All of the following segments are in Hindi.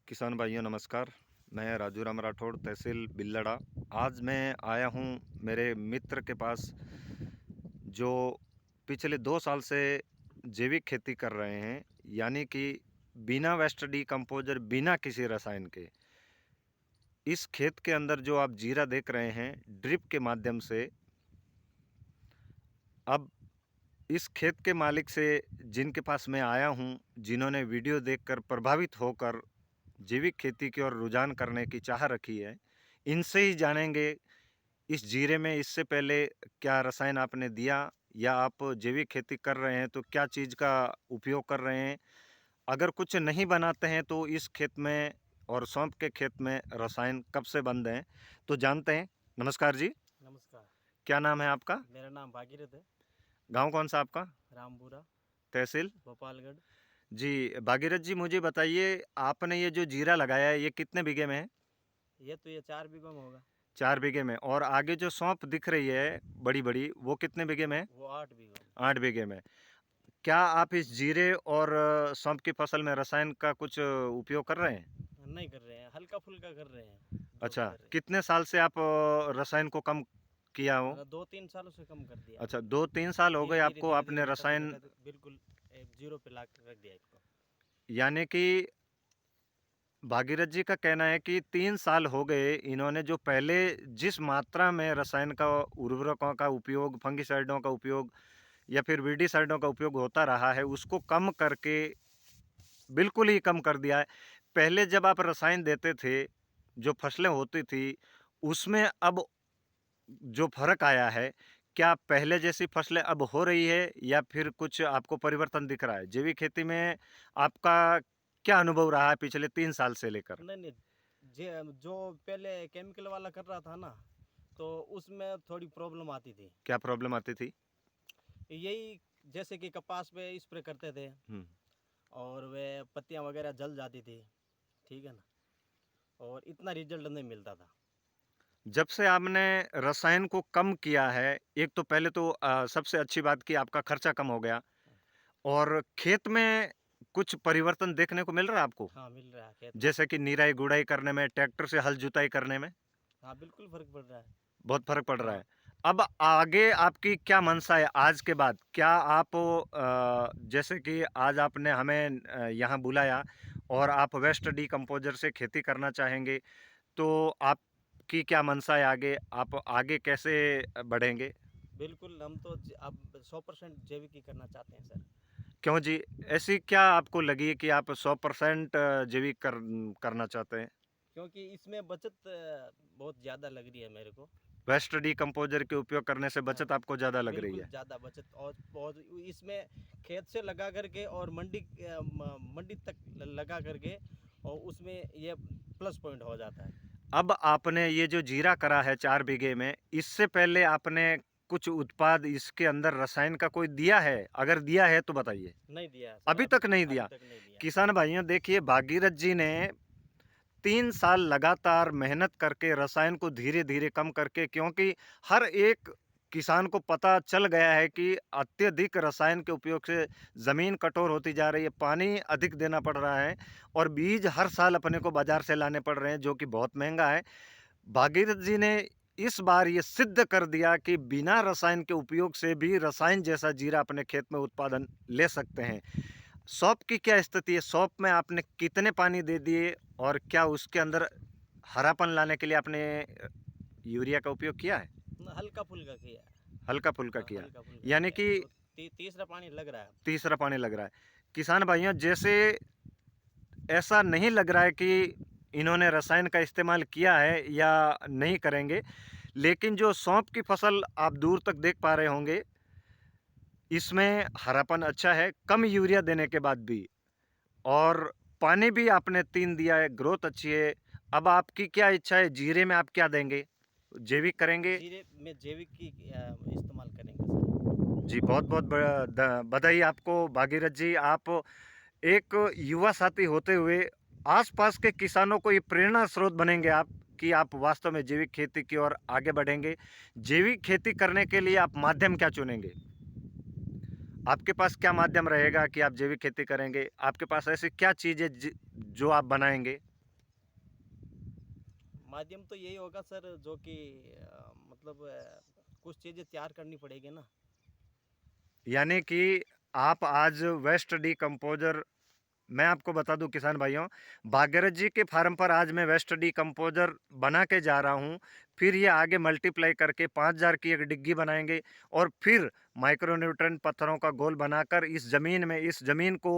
किसान भाइयों नमस्कार। मैं राजू राम राठौड़, तहसील बिल्लड़ा। आज मैं आया हूँ मेरे मित्र के पास, जो पिछले 2 साल से जैविक खेती कर रहे हैं, यानी कि बिना वेस्ट डीकम्पोजर, बिना किसी रसायन के। इस खेत के अंदर जो आप जीरा देख रहे हैं, ड्रिप के माध्यम से। अब इस खेत के मालिक से, जिनके पास मैं आया हूँ, जिन्होंने वीडियो देखकर प्रभावित होकर जैविक खेती की ओर रुझान करने की चाह रखी है, इनसे ही जानेंगे इस जीरे में इससे पहले क्या रसायन आपने दिया, या आप जैविक खेती कर रहे हैं तो क्या चीज़ का उपयोग कर रहे हैं। अगर कुछ नहीं बनाते हैं तो इस खेत में और सौंफ के खेत में रसायन कब से बंद हैं, तो जानते हैं। नमस्कार जी। नमस्कार। क्या नाम है आपका? मेरा नाम भागीरथ है। गांव कौन सा आपका? रामपुरा, तहसील? भोपालगढ़। जी। भागीरथ जी, मुझे बताइए, आपने ये जो जीरा लगाया है, ये कितने बीघे में है? ये 4 बीघों में होगा। 4 बीघे में। और आगे जो सौंफ दिख रही है बड़ी बड़ी, वो कितने बीघे में है? वो 8 बीघों में। 8 बीघे में। क्या आप इस जीरे और सौंफ की फसल में रसायन का कुछ उपयोग कर रहे हैं? नहीं कर रहे हैं, हल्का फुल्का कर रहे हैं जो भी अच्छा, कर रहे हैं। कितने साल से आप रसायन को कम किया हो? मतलब 2-3 सालों से कम कर दिया। अच्छा, 2-3 साल हो गए धीरे धीरे आपको, धीरे धीरे आपने घटाते रसायन, घटाते बिल्कुल जीरो पे ला के रख दिया इसको। यानी कि भागीरथ जी का कहना है कि 3 साल हो गए, इन्होंने जो पहले जिस मात्रा में रसायन का, उर्वरकों का उपयोग, फंगिसाइडों का उपयोग या फिर वीडीसाइडों का उपयोग होता रहा है, उसको कम करके बिल्कुल ही कम कर दिया है। पहले जब आप रसायन देते थे, जो फसलें होती थी, उसमें अब जो फ़र्क आया है, क्या पहले जैसी फसलें अब हो रही है या फिर कुछ आपको परिवर्तन दिख रहा है? जैविक खेती में आपका क्या अनुभव रहा है पिछले 3 साल से लेकर? नहीं नहीं, जो पहले केमिकल वाला कर रहा था ना, तो उसमें थोड़ी प्रॉब्लम आती थी। क्या प्रॉब्लम आती थी? यही, जैसे कि कपास पे स्प्रे करते थे हुँ। और वे पत्तियां वगैरह जल जाती थी, ठीक है ना, और इतना रिजल्ट नहीं मिलता था। जब से आपने रसायन को कम किया है, एक तो पहले तो सबसे अच्छी बात कि आपका खर्चा कम हो गया, और खेत में कुछ परिवर्तन देखने को मिल रहा है आपको? हाँ, मिल रहा है खेत में। जैसे कि निराई गुड़ाई करने में, ट्रैक्टर से हल जुताई करने में हाँ, बिल्कुल फ़र्क पड़ रहा है। बहुत फ़र्क पड़ रहा हाँ, है। अब आगे आपकी क्या मंशा है आज के बाद? क्या आप जैसे कि आज आपने हमें यहाँ बुलाया और आप वेस्ट डीकम्पोज़र से खेती करना चाहेंगे, तो आपकी क्या मंशा है आगे? आप आगे कैसे बढ़ेंगे? बिल्कुल हम तो अब 100% जैविक ही करना चाहते हैं सर। क्यों जी? ऐसी क्या आपको लगी कि आप 100% जैविक करना चाहते हैं? क्योंकि इसमें बचत बहुत ज़्यादा लग रही है मेरे को। वेस्ट डीकम्पोज़र के उपयोग करने से हाँ, बचत आपको ज़्यादा लग रही बिल्कुल है। ज़्यादा बचत, और इसमें खेत से लगा करके और मंडी तक लगा करके, और उसमें ये प्लस पॉइंट हो जाता है। अब आपने ये जो जीरा करा है 4 बीघे में, इससे पहले आपने कुछ उत्पाद इसके अंदर रसायन का कोई दिया है? अगर दिया है तो बताइए। नहीं दिया है सर, अभी तक नहीं अभी दिया। तक नहीं दिया। किसान भाइयों देखिए, भागीरथ जी ने 3 साल लगातार मेहनत करके रसायन को धीरे धीरे कम करके, क्योंकि हर एक किसान को पता चल गया है कि अत्यधिक रसायन के उपयोग से ज़मीन कठोर होती जा रही है, पानी अधिक देना पड़ रहा है, और बीज हर साल अपने को बाजार से लाने पड़ रहे हैं, जो कि बहुत महंगा है। भागीरथ जी ने इस बार ये सिद्ध कर दिया कि बिना रसायन के उपयोग से भी रसायन जैसा जीरा अपने खेत में उत्पादन ले सकते हैं। सौंफ की क्या स्थिति है? सौंफ में आपने कितने पानी दे दिए, और क्या उसके अंदर हरापन लाने के लिए आपने यूरिया का उपयोग किया है? हल्का फुल्का किया है। हल्का फुल्का हाँ, किया, हल्का फुल्का यानी किया है, कि तो तीसरा पानी लग रहा है। तीसरा पानी लग रहा है। किसान भाइयों, जैसे ऐसा नहीं लग रहा है कि इन्होंने रसायन का इस्तेमाल किया है या नहीं करेंगे, लेकिन जो सौंफ की फसल आप दूर तक देख पा रहे होंगे, इसमें हरापन अच्छा है, कम यूरिया देने के बाद भी, और पानी भी आपने 3 दिया है, ग्रोथ अच्छी है। अब आपकी क्या इच्छा है, जीरे में आप क्या देंगे? जैविक करेंगे? जीरे में जैविक की इस्तेमाल करेंगे सर। जी, बहुत-बहुत बधाई आपको भागीरथ जी। आप एक युवा साथी होते हुए आसपास के किसानों को ये प्रेरणा स्रोत बनेंगे आप, कि आप वास्तव में जैविक खेती की ओर आगे बढ़ेंगे। जैविक खेती करने के लिए आप माध्यम क्या चुनेंगे? आपके पास क्या माध्यम रहेगा कि आप जैविक खेती करेंगे? आपके पास ऐसी क्या चीज़ है जो आप बनाएँगे? माध्यम तो यही होगा सर, जो कि मतलब कुछ चीज़ें तैयार करनी पड़ेगी ना। यानी कि आप आज वेस्ट डिकम्पोज़र, मैं आपको बता दूं किसान भाइयों, भागीरथ जी के फार्म पर आज मैं वेस्ट डिकम्पोज़र बना के जा रहा हूं। फिर ये आगे मल्टीप्लाई करके 5000 की एक डिग्गी बनाएंगे और फिर माइक्रोन्यूट्रेंट पत्थरों का घोल बनाकर इस जमीन को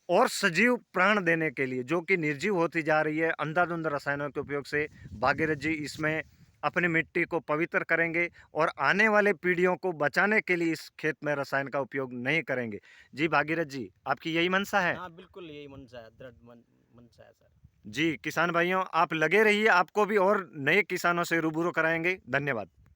और सजीव प्राण देने के लिए, जो कि निर्जीव होती जा रही है अंधाधुंध रसायनों के उपयोग से, भागीरथ जी इसमें अपनी मिट्टी को पवित्र करेंगे और आने वाले पीढ़ियों को बचाने के लिए इस खेत में रसायन का उपयोग नहीं करेंगे। जी भागीरथ जी, आपकी यही मंशा है? हाँ, बिल्कुल यही मंशा है, दृढ़ मंशा है सर। जी किसान भाइयों, आप लगे रहिए, आपको भी और नए किसानों से रूबरू कराएंगे। धन्यवाद।